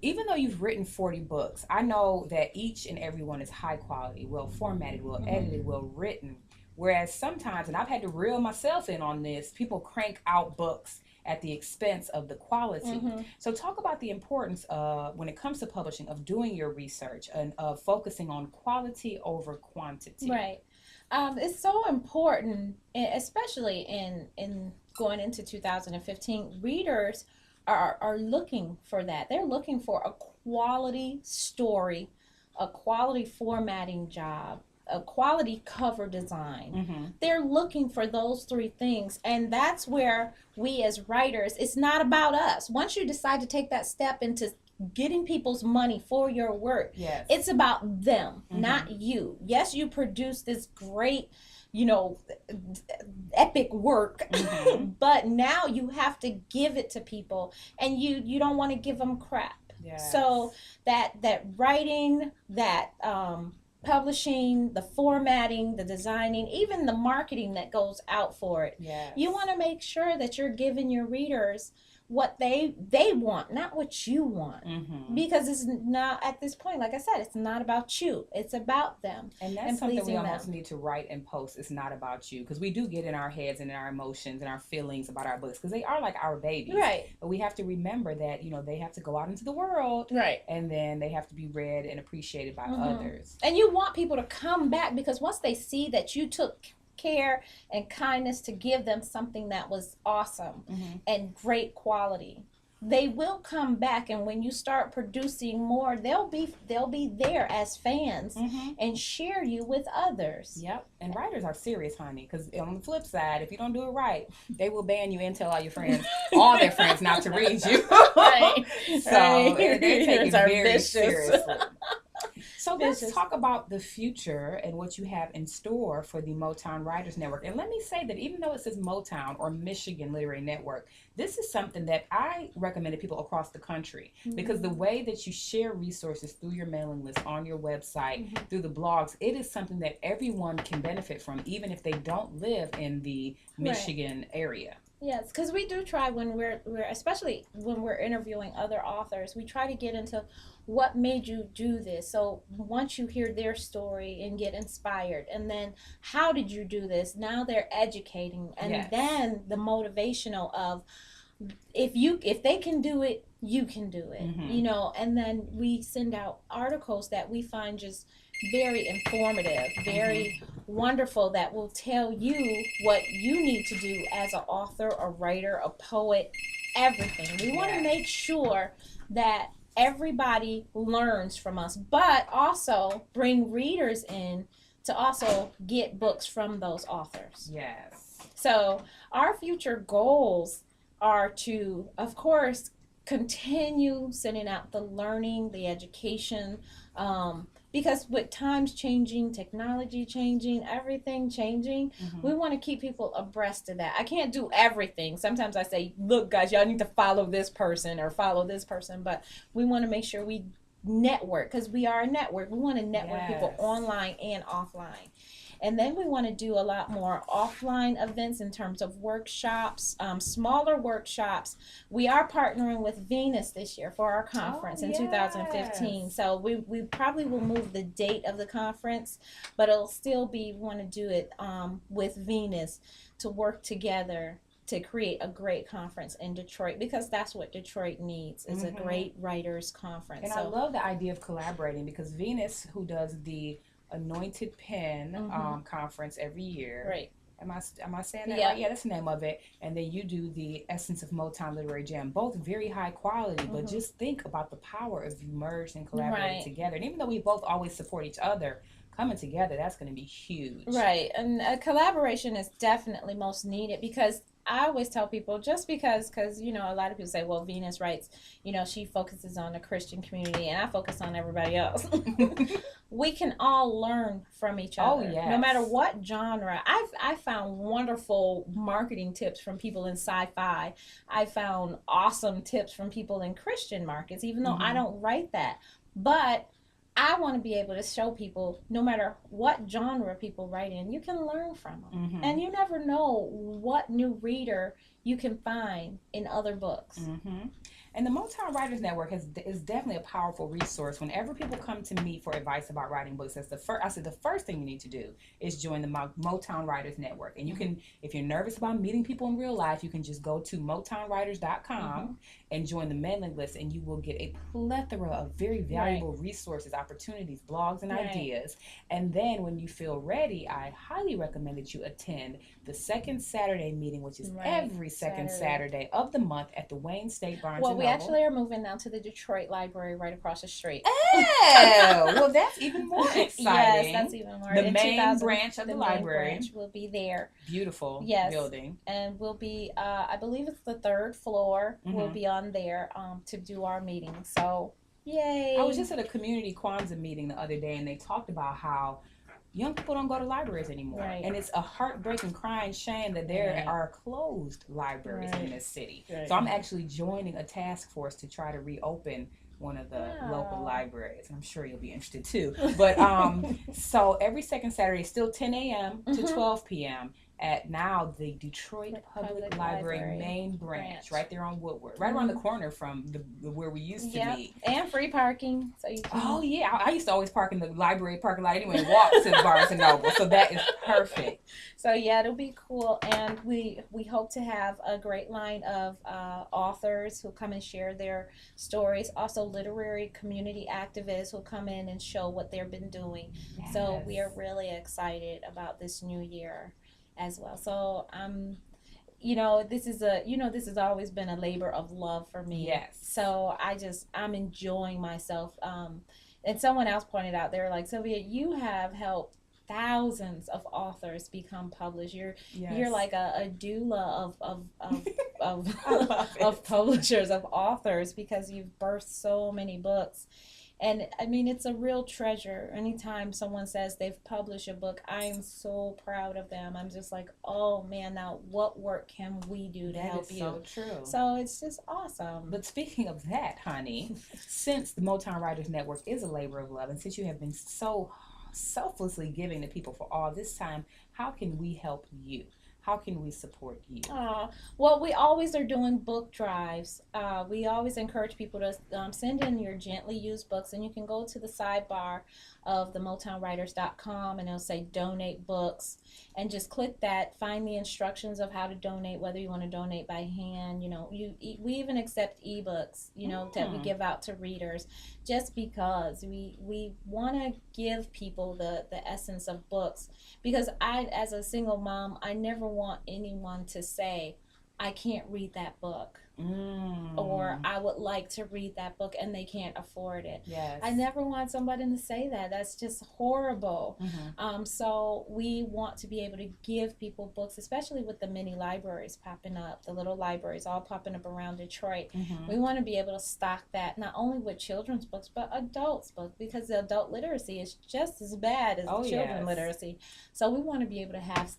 even though you've written 40 books, I know that each and every one is high quality, well formatted, well edited, well written. Whereas sometimes, and I've had to reel myself in on this, people crank out books at the expense of the quality. So talk about the importance of, when it comes to publishing, of doing your research and of focusing on quality over quantity. Right. It's so important, especially in going into 2015. Readers are looking for that. They're looking for a quality story, a quality formatting job, a quality cover design. They're looking for those three things, and that's where we as writers, it's not about us. Once you decide to take that step into getting people's money for your work, it's about them, not you. Yes, you produce this great, epic work, but now you have to give it to people, and you don't want to give them crap. So that writing, that publishing, the formatting, the designing, even the marketing that goes out for it, you want to make sure that you're giving your readers what they want, not what you want. Because it's not, at this point, like I said, it's not about you, it's about them. And that's something we almost need to write and post. It's not about you, because we do get in our heads and in our emotions and our feelings about our books, because they are like our babies, but we have to remember that they have to go out into the world, and then they have to be read and appreciated by others. And you want people to come back, because once they see that you took care and kindness to give them something that was awesome and great quality, they will come back. And when you start producing more, they'll be there as fans and share you with others. And writers are serious, honey, because on the flip side, if you don't do it right, they will ban you and tell all your friends, all their friends, not to read you. So they take it very seriously. So let's talk about the future and what you have in store for the Motown Writers Network. And let me say that even though it says Motown or Michigan Literary Network, this is something that I recommend to people across the country, because the way that you share resources through your mailing list, on your website, through the blogs, it is something that everyone can benefit from, even if they don't live in the Michigan area. Yes, because we do try, when we're especially when we're interviewing other authors, we try to get into what made you do this. So once you hear their story and get inspired, and then how did you do this? Now they're educating, and then the motivational of, if they can do it, you can do it. And then we send out articles that we find just very informative, very wonderful, that will tell you what you need to do as an author, a writer, a poet, everything. We want to make sure that everybody learns from us, but also bring readers in to also get books from those authors. So our future goals are to, of course, continue sending out the learning, the education, because with times changing, technology changing, everything changing, we want to keep people abreast of that. I can't do everything. Sometimes I say, look, guys, y'all need to follow this person or follow this person, but we want to make sure we network, because we are a network. We want to network people online and offline. And then we want to do a lot more offline events in terms of workshops, smaller workshops. We are partnering with Venus this year for our conference in 2015. So we probably will move the date of the conference, but it'll still be, we want to do it with Venus, to work together to create a great conference in Detroit, because that's what Detroit needs, is a great writers conference. And I love the idea of collaborating, because Venus, who does the Anointed Pen conference every year. Am I saying that right? Yeah, that's the name of it. And then you do the Essence of Motown Literary Jam. Both very high quality, but just think about the power of you merged and collaborating together. And even though we both always support each other, coming together, that's going to be huge. And collaboration is definitely most needed, because I always tell people, just because you know, a lot of people say, well, Venus writes, you know, she focuses on the Christian community and I focus on everybody else. We can all learn from each Oh, other, no yes. matter what genre. I found wonderful marketing tips from people in sci-fi. I found awesome tips from people in Christian markets, even though I Mm-hmm. don't write that. But I want to be able to show people, no matter what genre people write in, you can learn from them. Mm-hmm. And you never know what new reader you can find in other books. Mm-hmm. And the Motown Writers Network is definitely a powerful resource. Whenever people come to me for advice about writing books, that's the first. I said the first thing you need to do is join the Motown Writers Network. And you can, if you're nervous about meeting people in real life, you can just go to motownwriters.com and join the mailing list, and you will get a plethora of very valuable resources, opportunities, blogs, and ideas. And then when you feel ready, I highly recommend that you attend the second Saturday meeting, which is every second Saturday of the month at the Wayne State Barnes and Noble. We actually are moving now to the Detroit Library right across the street. Oh, well, that's even more exciting. Yes, that's even more. The main branch of the library. Main branch will be there. Beautiful building. And we'll be, I believe it's the third floor. We'll be on there to do our meeting. So, yay. I was just at a community Kwanzaa meeting the other day, and they talked about how young people don't go to libraries anymore. And it's a heartbreaking, crying shame that there are closed libraries in this city. So I'm actually joining a task force to try to reopen one of the local libraries. I'm sure you'll be interested too. But so every second Saturday, still 10 a.m. to 12 p.m. at now the Detroit Public Library main branch, right there on Woodward, right around the corner from where we used to be. And free parking, so you can. Oh yeah, I used to always park in the library parking lot anyway and walk to the Barnes and Noble, so that is perfect. So yeah, it'll be cool, and we hope to have a great line of authors who come and share their stories. Also, literary community activists who come in and show what they've been doing. Yes. So we are really excited about this new year as well. So you know, this has always been a labor of love for me. Yes. So I'm enjoying myself. And someone else pointed out, they were like, Sylvia, you have helped thousands of authors become published. You're like a doula of publishers, of authors, because you've birthed so many books. And I mean, it's a real treasure. Anytime someone says they've published a book, I am so proud of them. I'm just like, oh man, now what work can we do to help you? So true. So it's just awesome. But speaking of that, honey, since the Motown Writers Network is a labor of love, and since you have been so selflessly giving to people for all this time, how can we help you? How can we support you? Well, we always are doing book drives. We always encourage people to send in your gently used books, and you can go to the sidebar of the motownwriters.com, and it'll say donate books, and just click that, find the instructions of how to donate, whether you want to donate by hand. You know, we even accept ebooks, you know, that we give out to readers, just because we want to give people the essence of books. Because I, as a single mom, I never want anyone to say, I can't read that book, or I would like to read that book and they can't afford it. Yes. I never want somebody to say that. That's just horrible. So we want to be able to give people books, especially with the mini libraries popping up, the little libraries all popping up around Detroit. We want to be able to stock that not only with children's books, but adults' books, because the adult literacy is just as bad as the children's literacy. So we want to be able to have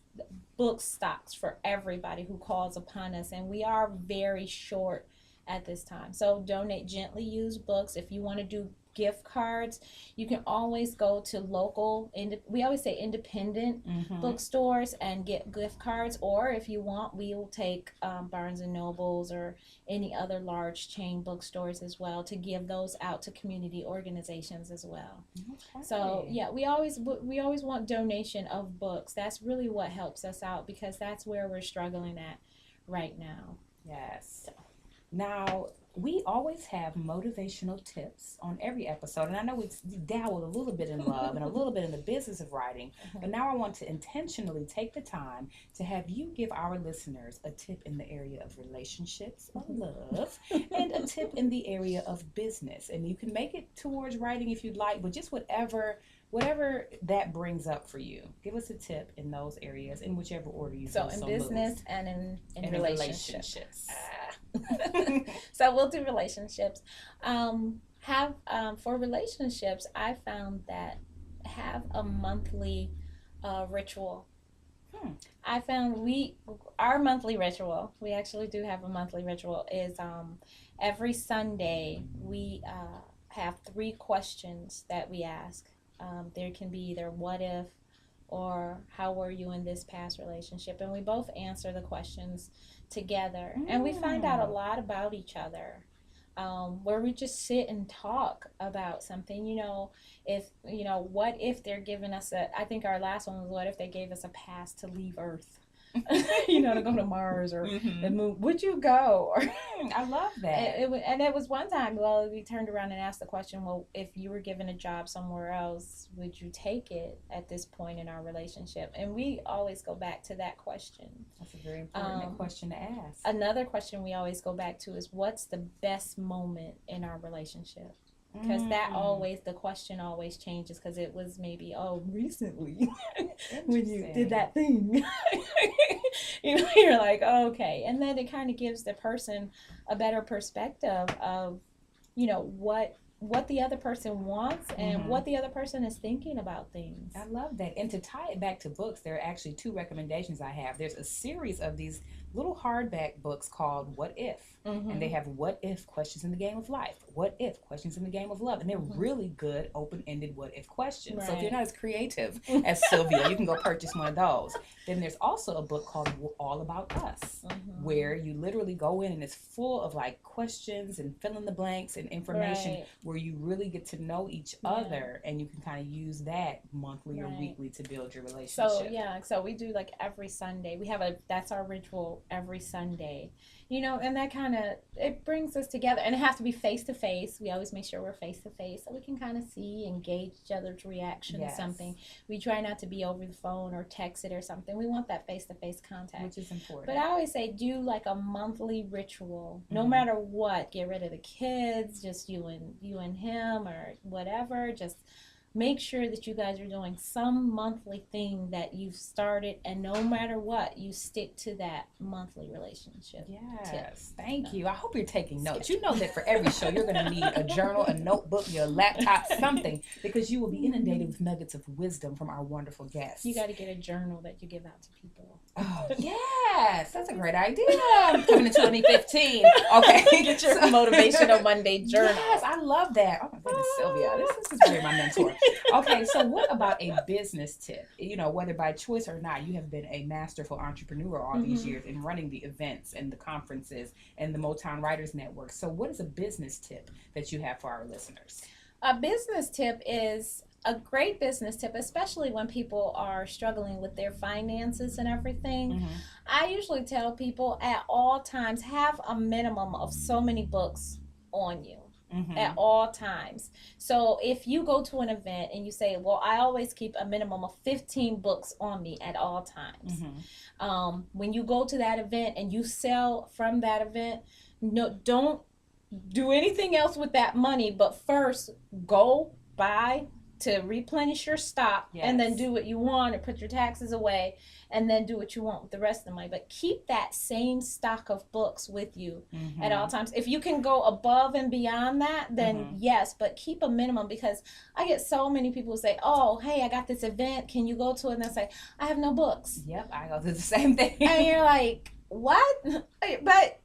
book stocks for everybody who calls upon us, and we are very short at this time. So donate gently used books. If you want to do gift cards, you can always go to local, we always say independent bookstores, and get gift cards. Or if you want, we will take Barnes and Nobles or any other large chain bookstores as well, to give those out to community organizations as well. So yeah, we always want donation of books. That's really what helps us out, because that's where we're struggling at right now. Yes. Now, we always have motivational tips on every episode, and I know we dabbled a little bit in love and a little bit in the business of writing, but now I want to intentionally take the time to have you give our listeners a tip in the area of relationships or love, and a tip in the area of business. And you can make it towards writing if you'd like, but just whatever whatever that brings up for you, give us a tip in those areas in whichever order you feel So in so business moved. and in And relationships. So we'll do relationships. For relationships, I found that have a monthly ritual. I found our monthly ritual. We actually do have a monthly ritual. Is every Sunday we have 3 questions that we ask. There can be either what if or how were you in this past relationship, and we both answer the questions together, and we find out a lot about each other. Where we just sit and talk about something, what if they're giving us I think our last one was what if they gave us a pass to leave Earth, to go to Mars or the moon, would you go? Or I love that. It was one time, well, we turned around and asked the question, well, if you were given a job somewhere else, would you take it at this point in our relationship? And we always go back to that question. That's a very important question to ask. Another question we always go back to is, what's the best moment in our relationship? Because the question always changes, because it was maybe, recently when you did that thing. You're like, okay. And then it kind of gives the person a better perspective of, what the other person wants and what the other person is thinking about things. I love that. And to tie it back to books, there are actually 2 recommendations I have. There's a series of these little hardback books called What If? And they have what if questions in the game of life, what if questions in the game of love, and they're really good open-ended what if questions. Right. So if you're not as creative as Sylvia, you can go purchase one of those. Then there's also a book called All About Us, where you literally go in and it's full of like questions and fill in the blanks and information where you really get to know each other, and you can kind of use that monthly or weekly to build your relationship. So we do like every Sunday. That's our ritual every Sunday. And that kind of, it brings us together, and it has to be face to face. We always make sure we're face to face so we can kind of see and gauge each other's reaction to something. We try not to be over the phone or text it or something. We want that face to face contact, which is important. But I always say do like a monthly ritual, no matter what. Get rid of the kids, just you and him or whatever. Just make sure that you guys are doing some monthly thing that you've started, and no matter what, you stick to that monthly relationship. Yes, thank you. I hope you're taking notes. You know that for every show, you're going to need a journal, a notebook, your laptop, something, because you will be inundated with nuggets of wisdom from our wonderful guests. You got to get a journal that you give out to people. Oh, yes, that's a great idea. Coming in 2015. Okay. Get your motivational Monday journal. Yes, I love that. Oh my goodness, Sylvia. This is really my mentor. Okay, so what about a business tip? Whether by choice or not, you have been a masterful entrepreneur all these years in running the events and the conferences and the Motown Writers Network. So what is a business tip that you have for our listeners? A business tip is a great business tip, especially when people are struggling with their finances and everything. I usually tell people at all times, have a minimum of so many books on you. At all times. So if you go to an event and you say, well, I always keep a minimum of 15 books on me at all times. When you go to that event and you sell from that event, don't do anything else with that money, but first go buy to replenish your stock, and then do what you want and put your taxes away, and then do what you want with the rest of the money. But keep that same stock of books with you at all times. If you can go above and beyond that, then yes, but keep a minimum, because I get so many people who say, oh, hey, I got this event, can you go to it? And they say, I have no books. Yep, I go through the same thing. And you're like, what? But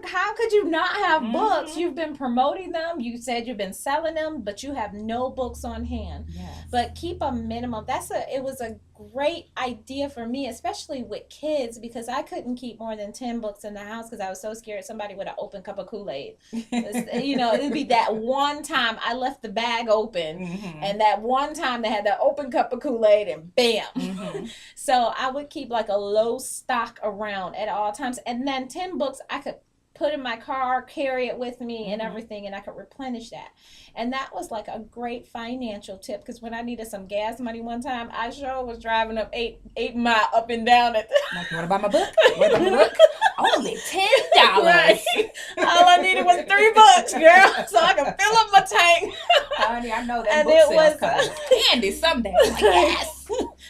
how could you not have books? You've been promoting them. You said you've been selling them, but you have no books on hand. Yes. But keep a minimum. It was a great idea for me, especially with kids, because I couldn't keep more than 10 books in the house because I was so scared somebody would have opened cup of Kool-Aid. It'd be that one time I left the bag open, and that one time they had that open cup of Kool-Aid, and bam. So I would keep like a low stock around at all times, and then 10 books I could put in my car, carry it with me and everything, and I could replenish that. And that was like a great financial tip, because when I needed some gas money one time, I sure was driving up 8 mile up and down it. Like, what about my book? Only $10. Right. All I needed was $3, girl, so I could fill up my tank. Honey, I know that And book it sales was coming. Candy someday. I'm like, yes.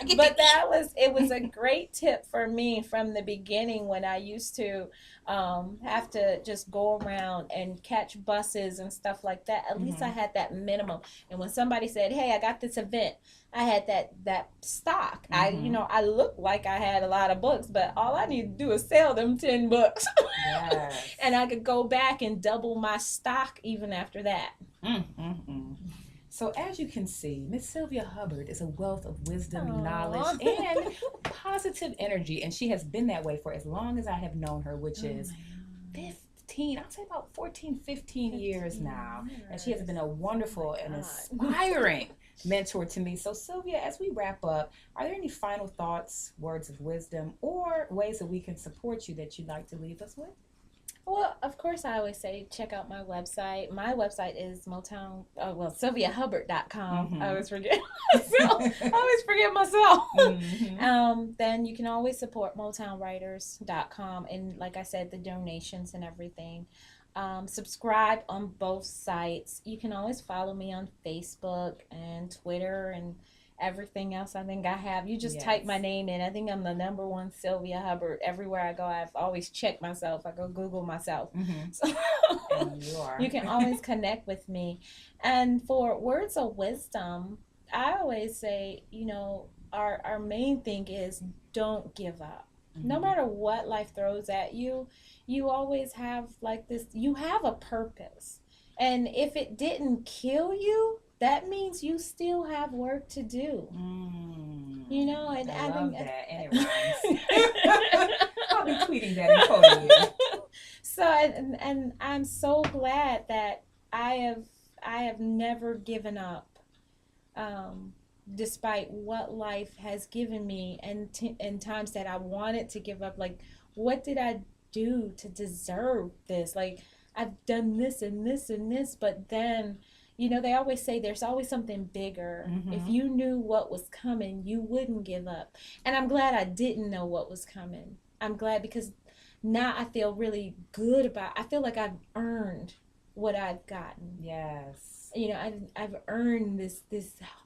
I get But to it was a great tip for me from the beginning when I used to have to just go around and catch buses and stuff like that. At least I had that minimum. And when somebody said, "Hey, I got this event," I had that stock. I looked like I had a lot of books, but all I need to do is sell them 10 books. Yes. And I could go back and double my stock even after that. So as you can see, Miss Sylvia Hubbard is a wealth of wisdom, Aw. knowledge, and positive energy. And she has been that way for as long as I have known her, which is 15, I'd say about 14, 15 years now. And she has been a wonderful and inspiring mentor to me. So Sylvia, as we wrap up, are there any final thoughts, words of wisdom, or ways that we can support you that you'd like to leave us with? Well, of course, I always say check out my website. My website is Motown, SylviaHubbard.com. I always forget myself. Then you can always support MotownWriters.com. And like I said, the donations and everything. Subscribe on both sites. You can always follow me on Facebook and Twitter and everything else I think I have. You just type my name in. I think I'm the #1 Sylvia Hubbard. Everywhere I go, I've always checked myself. I go Google myself. So And you are. you can always connect with me. And for words of wisdom, I always say, our main thing is don't give up. No matter what life throws at you, you always have you have a purpose. And if it didn't kill you, that means you still have work to do. And I love that, and it rhymes. I'll be tweeting that and quoting you. So, and I'm so glad that I have never given up, despite what life has given me, and times that I wanted to give up. Like, what did I do to deserve this? Like, I've done this and this and this, but then. They always say there's always something bigger. If you knew what was coming, you wouldn't give up. And I'm glad I didn't know what was coming. I'm glad because now I feel really good I feel like I've earned what I've gotten. Yes. I've earned this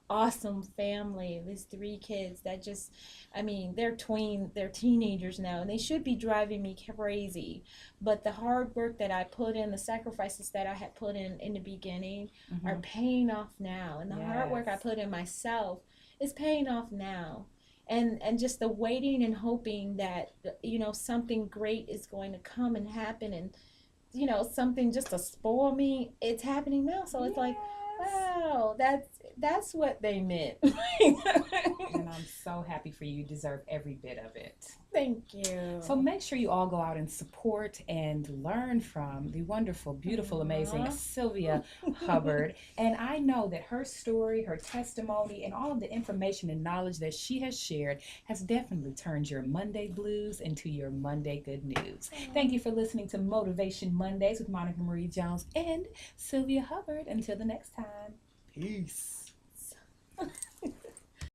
awesome family, these 3 kids that just, they're teenagers now, and they should be driving me crazy. But the hard work that I put in, the sacrifices that I had put in the beginning are paying off now. And the hard work I put in myself is paying off now. And just the waiting and hoping that, something great is going to come and happen, and something just to spoil me, it's happening now. So it's like, wow, that's what they meant. And I'm so happy for you. You deserve every bit of it. Thank you. So make sure you all go out and support and learn from the wonderful, beautiful, amazing Sylvia Hubbard. And I know that her story, her testimony, and all of the information and knowledge that she has shared has definitely turned your Monday blues into your Monday good news. Thank you for listening to Motivation Mondays with Monica Marie Jones and Sylvia Hubbard. Until the next time, peace.